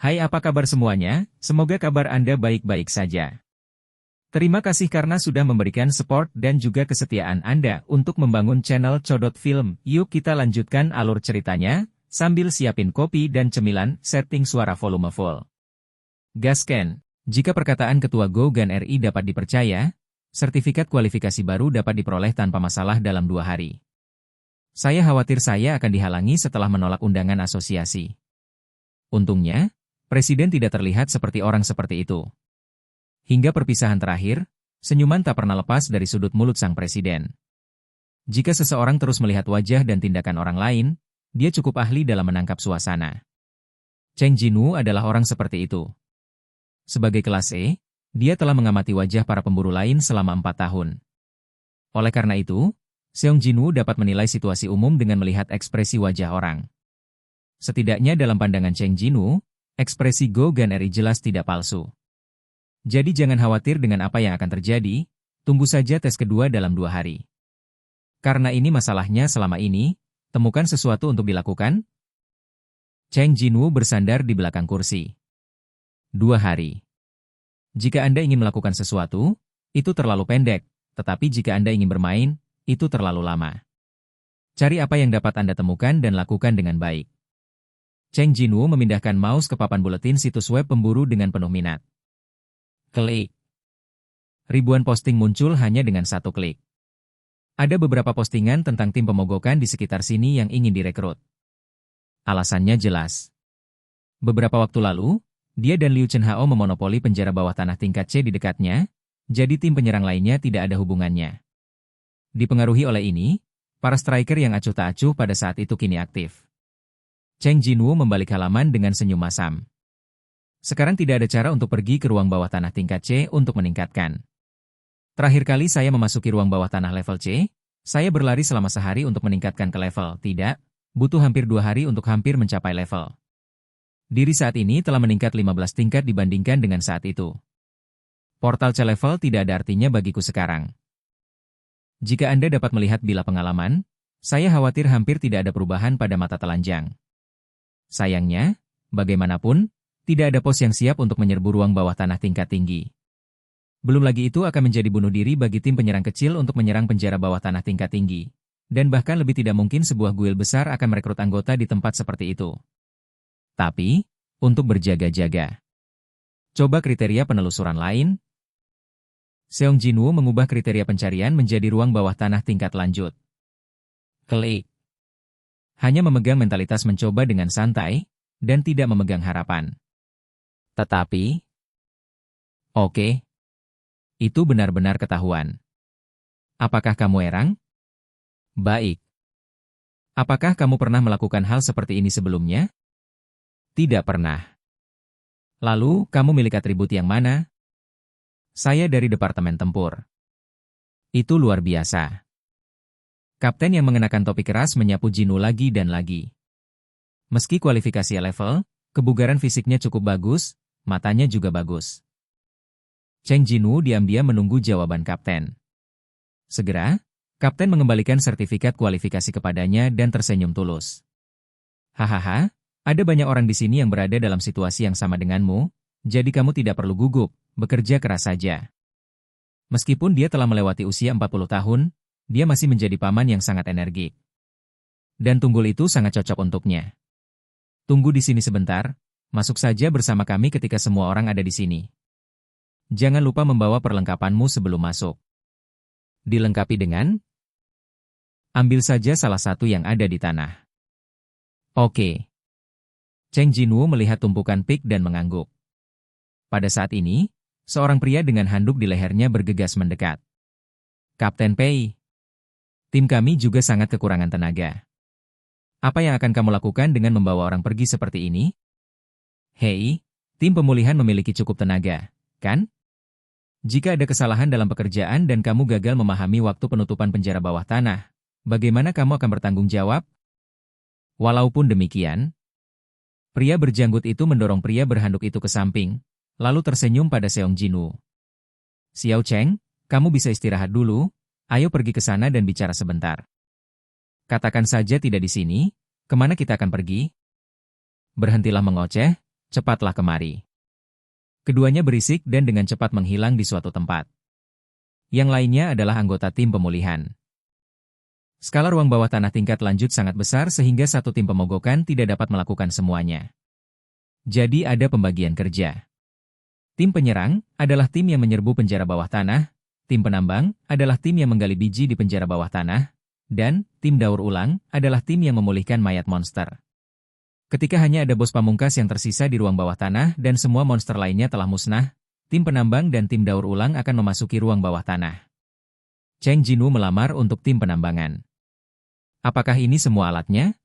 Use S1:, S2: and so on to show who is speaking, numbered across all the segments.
S1: Hai, apa kabar semuanya? Semoga kabar Anda baik-baik saja. Terima kasih karena sudah memberikan support dan juga kesetiaan Anda untuk membangun channel Codot Film. Yuk kita lanjutkan alur ceritanya, sambil siapin kopi dan cemilan, setting suara volume full. Gasken, jika perkataan Ketua GoGan RI dapat dipercaya, sertifikat kualifikasi baru dapat diperoleh tanpa masalah dalam 2 hari. Saya khawatir saya akan dihalangi setelah menolak undangan asosiasi. Untungnya, Presiden tidak terlihat seperti orang seperti itu. Hingga perpisahan terakhir, senyuman tak pernah lepas dari sudut mulut sang presiden. Jika seseorang terus melihat wajah dan tindakan orang lain, dia cukup ahli dalam menangkap suasana. Cheng Jinwoo adalah orang seperti itu. Sebagai kelas E, dia telah mengamati wajah para pemburu lain selama 4 tahun. Oleh karena itu, Seong Jinwoo dapat menilai situasi umum dengan melihat ekspresi wajah orang. Setidaknya dalam pandangan Cheng Jinwoo, ekspresi GoGan RI jelas tidak palsu. Jadi jangan khawatir dengan apa yang akan terjadi, tunggu saja tes kedua dalam 2 hari. Karena ini masalahnya selama ini, temukan sesuatu untuk dilakukan. Cheng Jinwoo bersandar di belakang kursi. 2 hari. Jika Anda ingin melakukan sesuatu, itu terlalu pendek, tetapi jika Anda ingin bermain, itu terlalu lama. Cari apa yang dapat Anda temukan dan lakukan dengan baik. Cheng Jinwoo memindahkan mouse ke papan buletin situs web pemburu dengan penuh minat. Klik. Ribuan posting muncul hanya dengan 1 klik. Ada beberapa postingan tentang tim pemogokan di sekitar sini yang ingin direkrut. Alasannya jelas. Beberapa waktu lalu, dia dan Liu Chenhao memonopoli penjara bawah tanah tingkat C di dekatnya, jadi tim penyerang lainnya tidak ada hubungannya. Dipengaruhi oleh ini, para striker yang acuh tak acuh pada saat itu kini aktif. Cheng Jinwoo membalik halaman dengan senyum masam. Sekarang tidak ada cara untuk pergi ke ruang bawah tanah tingkat C untuk meningkatkan. Terakhir kali saya memasuki ruang bawah tanah level C, saya berlari selama sehari untuk meningkatkan ke level tidak, butuh hampir 2 hari untuk hampir mencapai level. Diri saat ini telah meningkat 15 tingkat dibandingkan dengan saat itu. Portal C level tidak ada artinya bagiku sekarang. Jika Anda dapat melihat bila pengalaman, saya khawatir hampir tidak ada perubahan pada mata telanjang. Sayangnya, bagaimanapun, tidak ada pos yang siap untuk menyerbu ruang bawah tanah tingkat tinggi. Belum lagi itu akan menjadi bunuh diri bagi tim penyerang kecil untuk menyerang penjara bawah tanah tingkat tinggi. Dan bahkan lebih tidak mungkin sebuah guild besar akan merekrut anggota di tempat seperti itu. Tapi, untuk berjaga-jaga. Coba kriteria penelusuran lain. Seong Jinwoo mengubah kriteria pencarian menjadi ruang bawah tanah tingkat lanjut. Klik. Hanya memegang mentalitas mencoba dengan santai, dan tidak memegang harapan. Tetapi, oke, itu benar-benar ketahuan. Apakah kamu erang? Baik. Apakah kamu pernah melakukan hal seperti ini sebelumnya? Tidak pernah. Lalu, kamu milik atribut yang mana? Saya dari Departemen Tempur. Itu luar biasa. Kapten yang mengenakan topi keras menyapu Jinwoo lagi dan lagi. Meski kualifikasi level, kebugaran fisiknya cukup bagus, matanya juga bagus. Cheng Jinwoo diam-diam menunggu jawaban kapten. Segera, kapten mengembalikan sertifikat kualifikasi kepadanya dan tersenyum tulus. Hahaha, ada banyak orang di sini yang berada dalam situasi yang sama denganmu, jadi kamu tidak perlu gugup, bekerja keras saja. Meskipun dia telah melewati usia 40 tahun, dia masih menjadi paman yang sangat energik. Dan tunggul itu sangat cocok untuknya. Tunggu di sini sebentar, masuk saja bersama kami ketika semua orang ada di sini. Jangan lupa membawa perlengkapanmu sebelum masuk. Dilengkapi dengan? Ambil saja salah satu yang ada di tanah. Oke. Cheng Jinwoo melihat tumpukan pik dan mengangguk. Pada saat ini, seorang pria dengan handuk di lehernya bergegas mendekat. Kapten Pei. Tim kami juga sangat kekurangan tenaga. Apa yang akan kamu lakukan dengan membawa orang pergi seperti ini? Hei, tim pemulihan memiliki cukup tenaga, kan? Jika ada kesalahan dalam pekerjaan dan kamu gagal memahami waktu penutupan penjara bawah tanah, bagaimana kamu akan bertanggung jawab? Walaupun demikian, pria berjanggut itu mendorong pria berhanduk itu ke samping, lalu tersenyum pada Seong Jinwoo. Xiao Cheng, kamu bisa istirahat dulu, ayo pergi ke sana dan bicara sebentar. Katakan saja tidak di sini, kemana kita akan pergi? Berhentilah mengoceh, cepatlah kemari. Keduanya berisik dan dengan cepat menghilang di suatu tempat. Yang lainnya adalah anggota tim pemulihan. Skala ruang bawah tanah tingkat lanjut sangat besar sehingga satu tim pemogokan tidak dapat melakukan semuanya. Jadi ada pembagian kerja. Tim penyerang adalah tim yang menyerbu penjara bawah tanah, tim penambang adalah tim yang menggali biji di penjara bawah tanah, dan tim daur ulang adalah tim yang memulihkan mayat monster. Ketika hanya ada bos pamungkas yang tersisa di ruang bawah tanah dan semua monster lainnya telah musnah, tim penambang dan tim daur ulang akan memasuki ruang bawah tanah. Cheng Jinwoo melamar untuk tim penambangan. Apakah ini semua alatnya?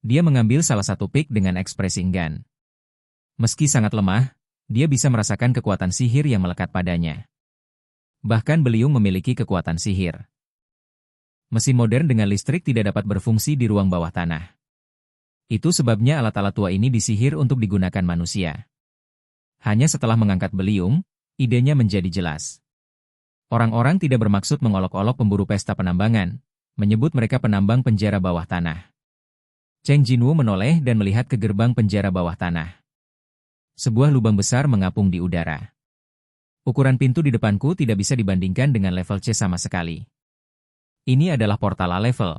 S1: Dia mengambil salah satu pik dengan ekspresi enggan. Meski sangat lemah, dia bisa merasakan kekuatan sihir yang melekat padanya. Bahkan beliung memiliki kekuatan sihir. Mesin modern dengan listrik tidak dapat berfungsi di ruang bawah tanah. Itu sebabnya alat-alat tua ini disihir untuk digunakan manusia. Hanya setelah mengangkat beliung, idenya menjadi jelas. Orang-orang tidak bermaksud mengolok-olok pemburu pesta penambangan, menyebut mereka penambang penjara bawah tanah. Cheng Jinwoo menoleh dan melihat ke gerbang penjara bawah tanah. Sebuah lubang besar mengapung di udara. Ukuran pintu di depanku tidak bisa dibandingkan dengan level C sama sekali. Ini adalah portal A level.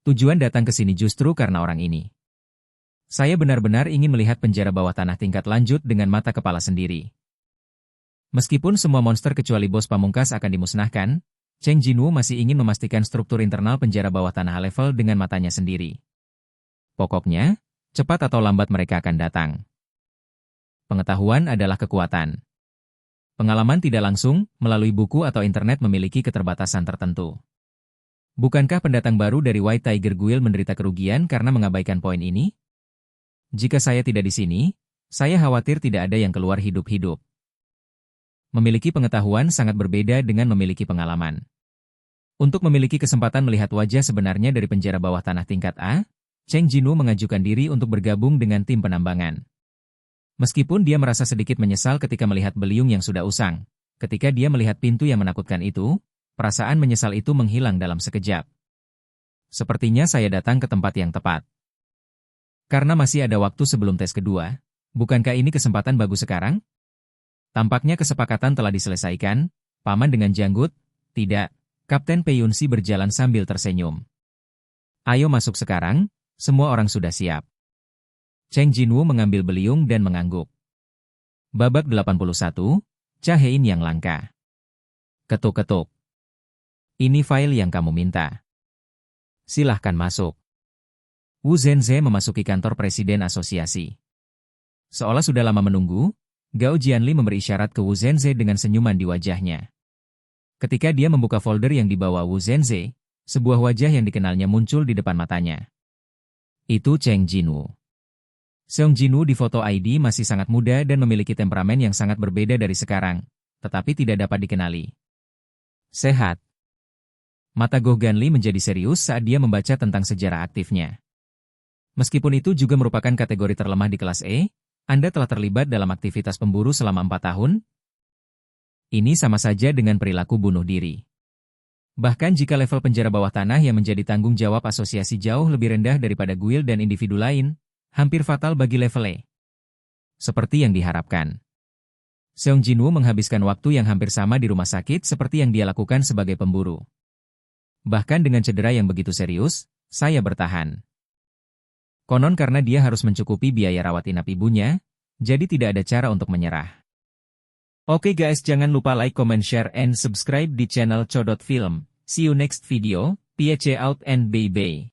S1: Tujuan datang ke sini justru karena orang ini. Saya benar-benar ingin melihat penjara bawah tanah tingkat lanjut dengan mata kepala sendiri. Meskipun semua monster kecuali bos pamungkas akan dimusnahkan, Cheng Jinwoo masih ingin memastikan struktur internal penjara bawah tanah A level dengan matanya sendiri. Pokoknya, cepat atau lambat mereka akan datang. Pengetahuan adalah kekuatan. Pengalaman tidak langsung, melalui buku atau internet memiliki keterbatasan tertentu. Bukankah pendatang baru dari White Tiger Guild menderita kerugian karena mengabaikan poin ini? Jika saya tidak di sini, saya khawatir tidak ada yang keluar hidup-hidup. Memiliki pengetahuan sangat berbeda dengan memiliki pengalaman. Untuk memiliki kesempatan melihat wajah sebenarnya dari penjara bawah tanah tingkat A, Cheng Jinwoo mengajukan diri untuk bergabung dengan tim penambangan. Meskipun dia merasa sedikit menyesal ketika melihat beliung yang sudah usang, ketika dia melihat pintu yang menakutkan itu, perasaan menyesal itu menghilang dalam sekejap. Sepertinya saya datang ke tempat yang tepat. Karena masih ada waktu sebelum tes kedua, bukankah ini kesempatan bagus sekarang? Tampaknya kesepakatan telah diselesaikan, Paman dengan janggut. Tidak, Kapten Pei Yunsi berjalan sambil tersenyum. Ayo masuk sekarang, semua orang sudah siap. Cheng Jinwoo mengambil beliung dan mengangguk. Babak 81, Cahein yang langka. Ketuk-ketuk. Ini file yang kamu minta. Silahkan masuk. Wu Zhenze memasuki kantor presiden asosiasi. Seolah sudah lama menunggu, Gao Jianli memberi isyarat ke Wu Zhenze dengan senyuman di wajahnya. Ketika dia membuka folder yang dibawa Wu Zhenze, sebuah wajah yang dikenalnya muncul di depan matanya. Itu Cheng Jinwoo. Seong Jinwoo di foto ID masih sangat muda dan memiliki temperamen yang sangat berbeda dari sekarang, tetapi tidak dapat dikenali. Sehat. Mata Goh Ganli menjadi serius saat dia membaca tentang sejarah aktifnya. Meskipun itu juga merupakan kategori terlemah di kelas E, Anda telah terlibat dalam aktivitas pemburu selama 4 tahun? Ini sama saja dengan perilaku bunuh diri. Bahkan jika level penjara bawah tanah yang menjadi tanggung jawab asosiasi jauh lebih rendah daripada guild dan individu lain, hampir fatal bagi level E. Seperti yang diharapkan. Seong Jinwoo menghabiskan waktu yang hampir sama di rumah sakit seperti yang dia lakukan sebagai pemburu. Bahkan dengan cedera yang begitu serius, saya bertahan. Konon karena dia harus mencukupi biaya rawat inap ibunya, jadi tidak ada cara untuk menyerah. Oke guys, jangan lupa like, comment, share, and subscribe di channel Chodot Film. See you next video, peace out and bye-bye.